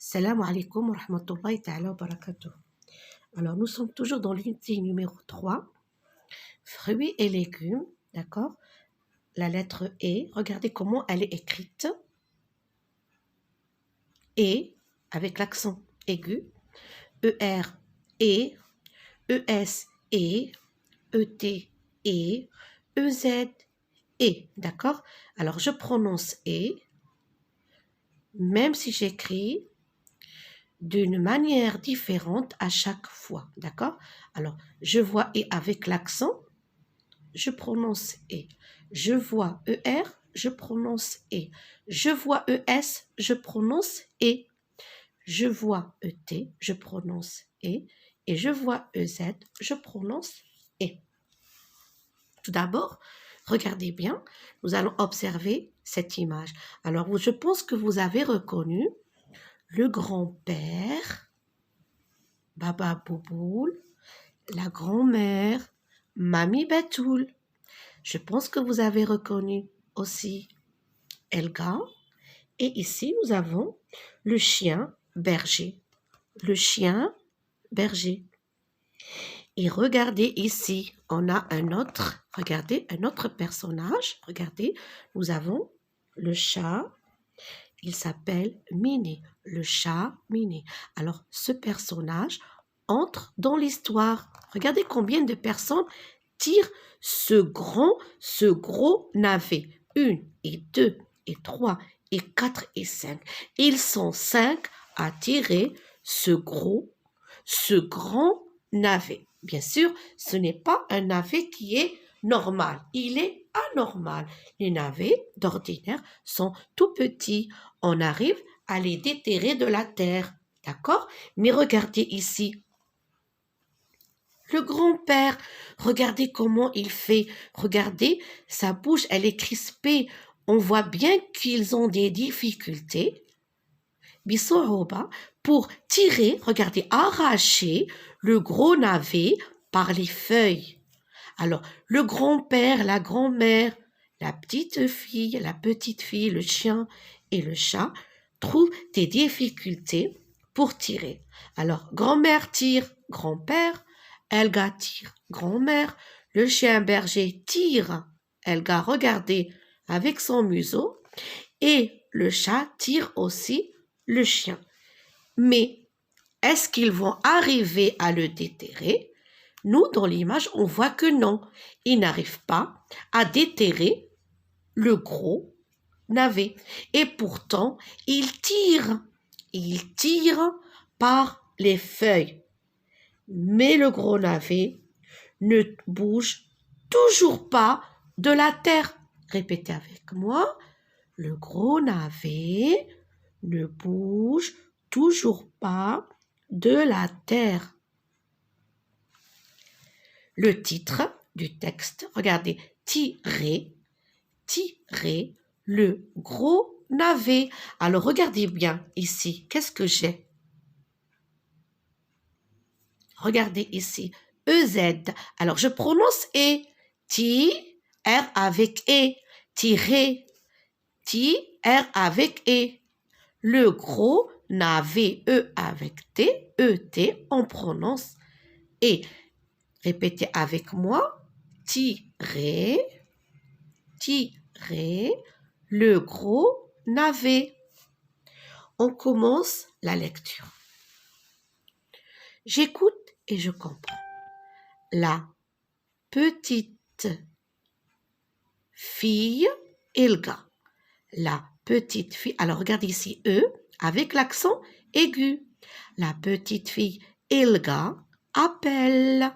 Salam alaikum wa rahmatullahi ta'ala wa barakatuh. Alors, nous sommes toujours dans l'unité numéro 3, fruits et légumes, d'accord? La lettre E, regardez comment elle est écrite. E, avec l'accent aigu, ER, E, ES, E, ET, E, EZ, E, d'accord? Alors, je prononce E, même si j'écris d'une manière différente à chaque fois, d'accord? Alors, je vois E avec l'accent, je prononce E. Je vois ER, je prononce E. Je vois ES, je prononce E. Je vois ET, je prononce E. Et je vois EZ, je prononce E. Tout d'abord, regardez bien, nous allons observer cette image. Alors, je pense que vous avez reconnu le grand-père, Baba Bouboul, la grand-mère, Mamie Betoul. Je pense que vous avez reconnu aussi Elga. Et ici, nous avons le chien berger. Le chien berger. Et regardez ici, on a regardez, un autre personnage. Regardez, nous avons le chat. Il s'appelle Miné, le chat Miné. Alors, ce personnage entre dans l'histoire. Regardez combien de personnes tirent ce gros navet. 1 et 2 et 3 et 4 et 5. Ils sont 5 à tirer ce grand navet. Bien sûr, ce n'est pas un navet qui est normal. Il est anormal. Les navets d'ordinaire sont tout petits. On arrive à les déterrer de la terre. D'accord? Mais regardez ici. Le grand-père, regardez comment il fait. Regardez, sa bouche, elle est crispée. On voit bien qu'ils ont des difficultés. Bissohoba, pour tirer, regardez, arracher le gros navet par les feuilles. Alors, le grand-père, la grand-mère, la petite fille, le chien et le chat trouvent des difficultés pour tirer. Alors, grand-mère tire, grand-père, Elga tire, grand-mère, le chien berger tire, Elga, regardez, avec son museau, et le chat tire aussi le chien. Mais est-ce qu'ils vont arriver à le déterrer? Nous, dans l'image, on voit que non. Ils n'arrivent pas à déterrer le gros navet. Et pourtant, ils tirent. Ils tirent par les feuilles. Mais le gros navet ne bouge toujours pas de la terre. Répétez avec moi. Le gros navet ne bouge toujours pas de la terre. Le titre du texte, regardez, tirer, le gros navet. Alors, regardez bien ici, qu'est-ce que j'ai? Regardez ici, EZ. Alors, je prononce E, R avec E, tirer, R avec E. Le gros navet, E avec T, ET, on prononce E. Répétez avec moi, tirer, le gros navet. On commence la lecture. J'écoute et je comprends. La petite fille Elga. La petite fille, alors regardez ici, E, avec l'accent aigu. La petite fille Elga appelle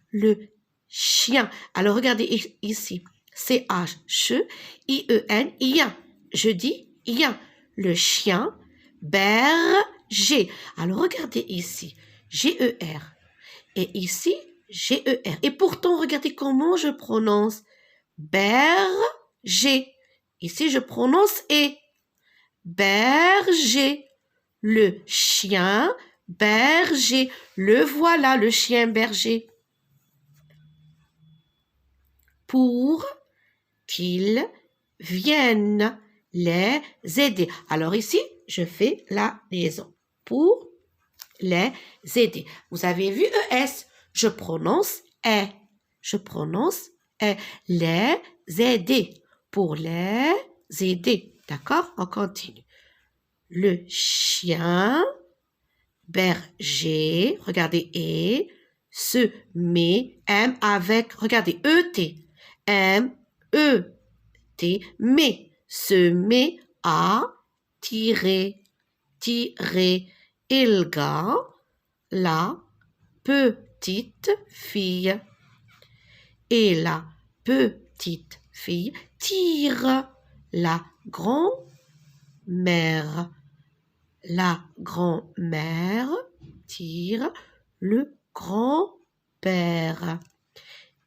le chien. Alors regardez ici, C-H-E-I-E-N, ien. Je dis ien. Le chien berger. Alors regardez ici, G-E-R. Et ici, G-E-R. Et pourtant, regardez comment je prononce berger. Ici, je prononce E. Berger. Le chien berger. Le voilà, le chien berger. Pour qu'il vienne. les aider. Alors ici, je fais la liaison. Pour les aider. Vous avez vu ES, je prononce E. Je prononce E. Les aider. Pour les aider. D'accord? On continue. Le chien berger, regardez, et se met, M avec, regardez, E-T, M, E, T, mais, se met à tirer, Ilga, la petite fille. Et la petite fille tire la grand-mère. La grand-mère tire le grand-père.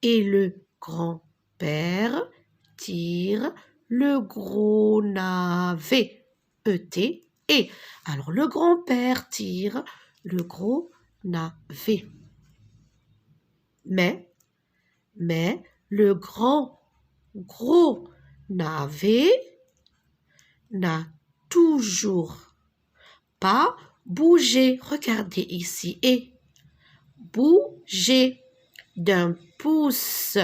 Et le grand-père tire le gros navet. E-T, et. Alors, le grand-père tire le gros navet. Mais, le gros navet n'a toujours pas bougé. Regardez ici. Et bouger d'un pouce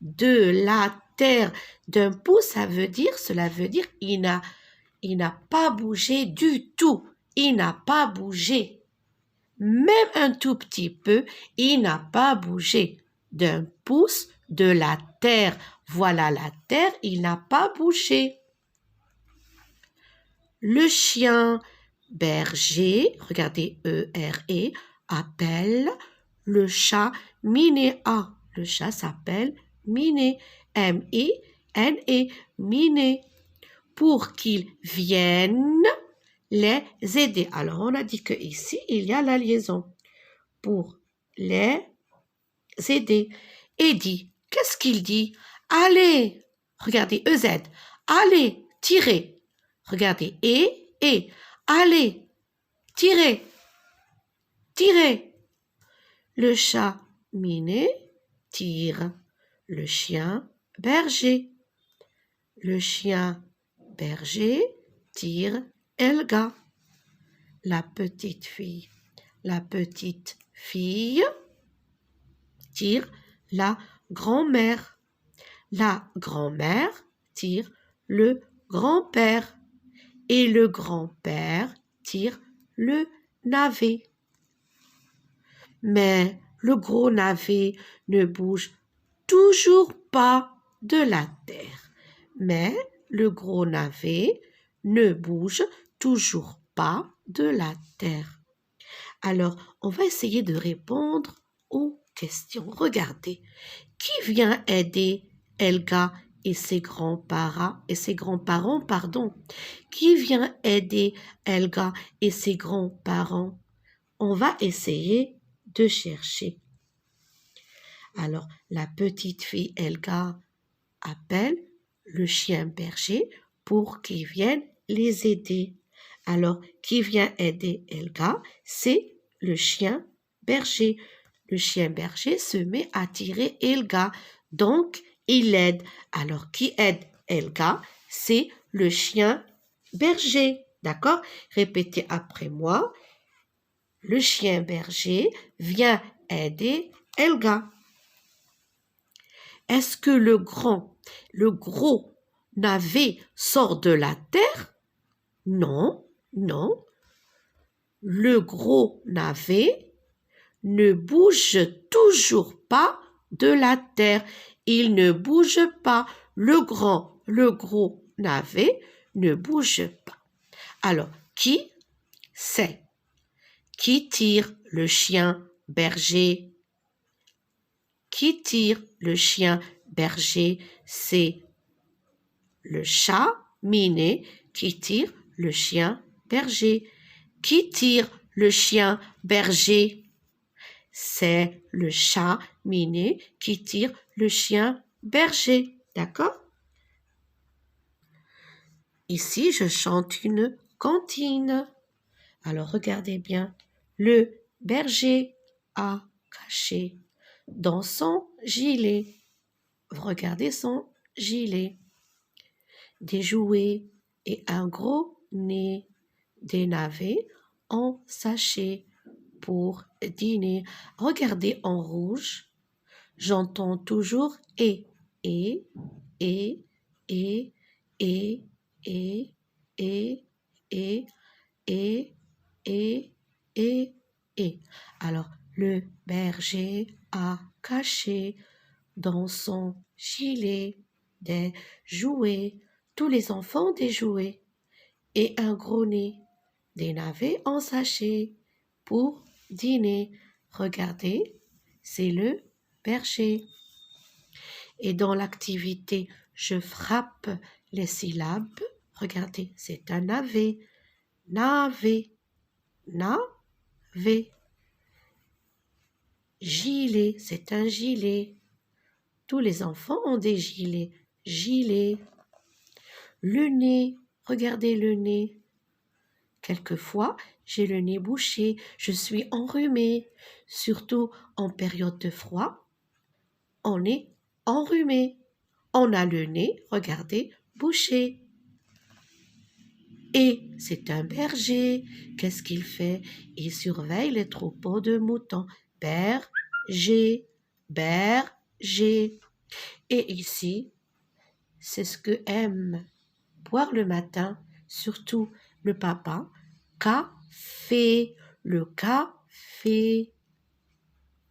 de la terre. D'un pouce, cela veut dire il n'a pas bougé du tout. Il n'a pas bougé. Même un tout petit peu, il n'a pas bougé. D'un pouce de la terre. Voilà la terre, il n'a pas bougé. Le chien berger, regardez E-R-E, appelle le chat Miné. Ah, le chat s'appelle Miné. M-I-N-E, Miné. Pour qu'il vienne les aider. Alors, on a dit que ici, il y a la liaison. Pour les aider. Et dit, qu'est-ce qu'il dit? Allez, regardez, EZ, allez, tirez. Regardez, et, allez, tirez, tirez. Le chat miné tire. Le chien berger. Le chien berger tire Elga. La petite fille tire la grand-mère. La grand-mère tire le grand-père. Et le grand-père tire le navet. Mais le gros navet ne bouge toujours pas de la terre. Mais le gros navet ne bouge toujours pas de la terre. Alors, on va essayer de répondre aux questions. Regardez, qui vient aider Elga et ses grands-parents, pardon, qui vient aider Elga et ses grands-parents? On va essayer de chercher. Alors, la petite fille Elga appelle le chien berger pour qu'il vienne les aider. Alors, qui vient aider Elga? C'est le chien berger. Le chien berger se met à tirer Elga. Donc, il aide. Alors, qui aide Elga? C'est le chien berger. D'accord? Répétez après moi. Le chien berger vient aider Elga. Est-ce que le gros navet sort de la terre? Non, non. Le gros navet ne bouge toujours pas de la terre. Il ne bouge pas. Le gros navet ne bouge pas. Alors, qui c'est? Qui tire le chien berger? Qui tire le chien berger? C'est le chat miné qui tire le chien berger. Qui tire le chien berger? C'est le chat miné qui tire le chien berger. D'accord? Ici, je chante une cantine. Alors, regardez bien. Le berger a caché dans son gilet. Regardez son gilet. Des jouets et un gros nez, des navets en sachet pour dîner. Regardez en rouge, j'entends toujours et, et, et, et, et, et, et, et, et, et. Alors, le berger a caché dans son gilet des jouets, tous les enfants des jouets, et un gros nez, des navets en sachet pour dîner. Regardez, c'est le berger. Et dans l'activité, je frappe les syllabes. Regardez, c'est un navet, navet, navet. Gilet, c'est un gilet. Tous les enfants ont des gilets, gilet. Le nez, regardez le nez. Quelquefois, j'ai le nez bouché, je suis enrhumé. Surtout en période de froid, on est enrhumé. On a le nez, regardez, bouché. Et c'est un berger. Qu'est-ce qu'il fait? Il surveille les troupeaux de moutons. Berger, berger. Et ici, c'est ce que aime boire le matin, surtout le papa. Café, le café,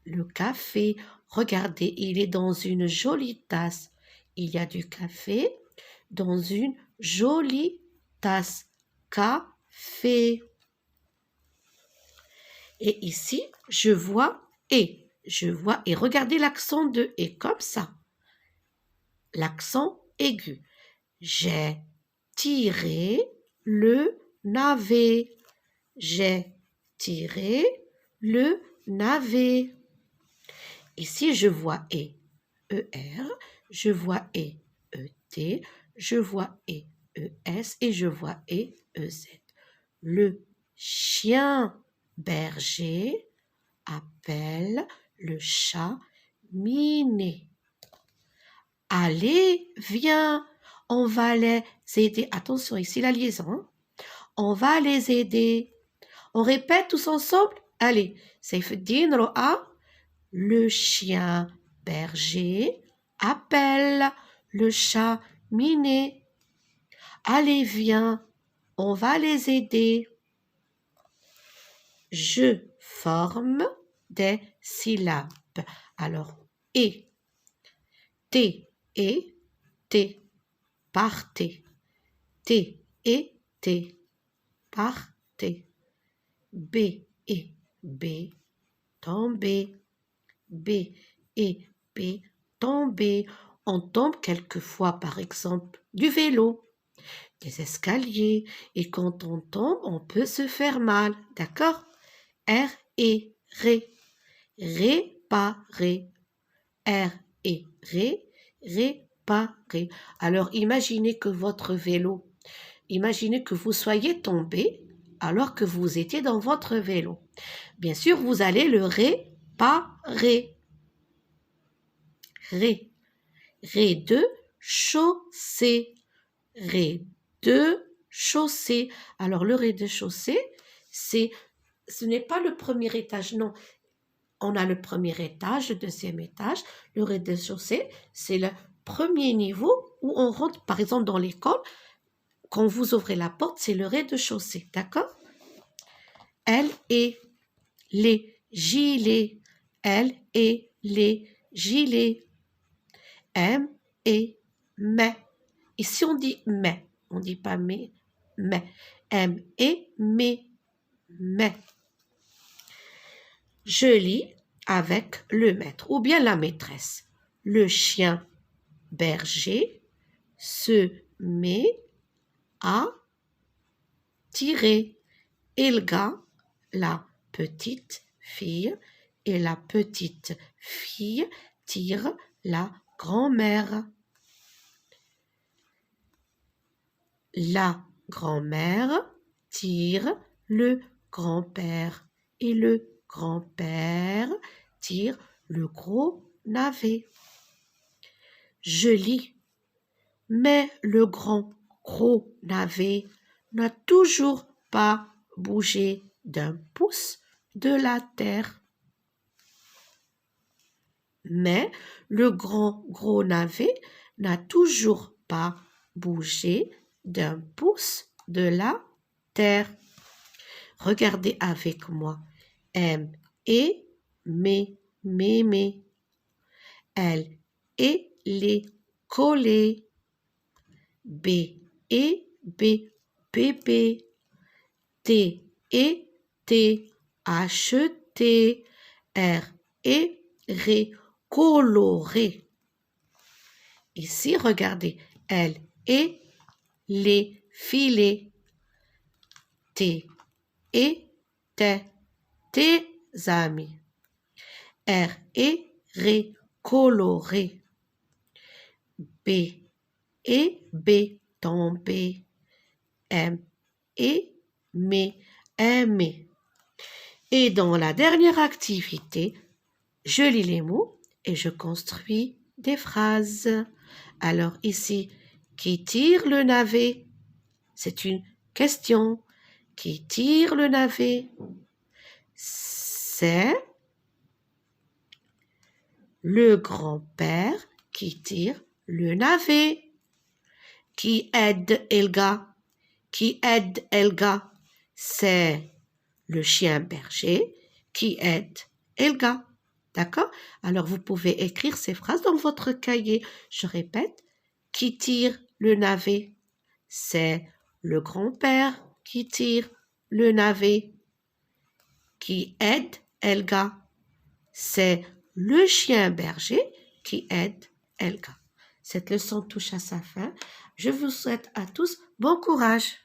le café. Regardez, il est dans une jolie tasse. Il y a du café dans une jolie tasse. Café. Et ici, je vois et. Je vois et regardez l'accent de et comme ça. L'accent aigu. J'ai tiré le navet. J'ai tiré le navet. Ici, je vois ER, je vois ET, je vois ES et je vois EZ. Le chien berger appelle le chat miné. Allez, viens, on va les aider. Attention, ici la liaison. Hein. On va les aider. On répète tous ensemble. Allez, Seyfeddin Roa. Le chien berger appelle le chat miné. Allez, viens, on va les aider. Je forme des syllabes. Alors, et, et, partez. Et, partez. B et B, tombez. B et B, tomber. On tombe quelquefois, par exemple, du vélo, des escaliers, et quand on tombe, on peut se faire mal, d'accord? R et ré, réparer. R et ré, réparer. Alors imaginez que votre vélo, imaginez que vous soyez tombé alors que vous étiez dans votre vélo. Bien sûr, vous allez le réparer. Ré. Ré de chaussée. Ré de chaussée. Alors le rez-de-chaussée, ce n'est pas le premier étage, non. On a le premier étage, le deuxième étage. Le rez-de-chaussée, c'est le premier niveau où on rentre, par exemple dans l'école. Quand vous ouvrez la porte, c'est le rez-de-chaussée, d'accord? Elle et les gilets. Elle et les gilets. M et mais. Ici, on dit mais. On ne dit pas mais. M et mais. Je lis avec le maître ou bien la maîtresse. Le chien berger se met à tirer. Elga, la petite fille, et la petite fille tire la grand-mère. La grand-mère tire le grand-père et le grand-père tire le gros navet. Je lis, mais le grand gros navet n'a toujours pas bougé d'un pouce de la terre. Mais le grand gros navet n'a toujours pas bougé d'un pouce de la terre. Regardez avec moi. M et mémé. L et les collés. B et bébé. T et T acheté. R et ré coloré. Ici, regardez. L et les filets. T et tes amis. R et ré coloré. B et B tombé. M et aimer. Et dans la dernière activité, je lis les mots et je construis des phrases. Alors ici, qui tire le navet? C'est une question. Qui tire le navet? C'est le grand-père qui tire le navet. Qui aide Elga? Qui aide Elga? C'est le chien berger qui aide Elga. D'accord? Alors, vous pouvez écrire ces phrases dans votre cahier. Je répète, qui tire le navet? C'est le grand-père qui tire le navet. Qui aide Elga? C'est le chien berger qui aide Elga. Cette leçon touche à sa fin. Je vous souhaite à tous bon courage.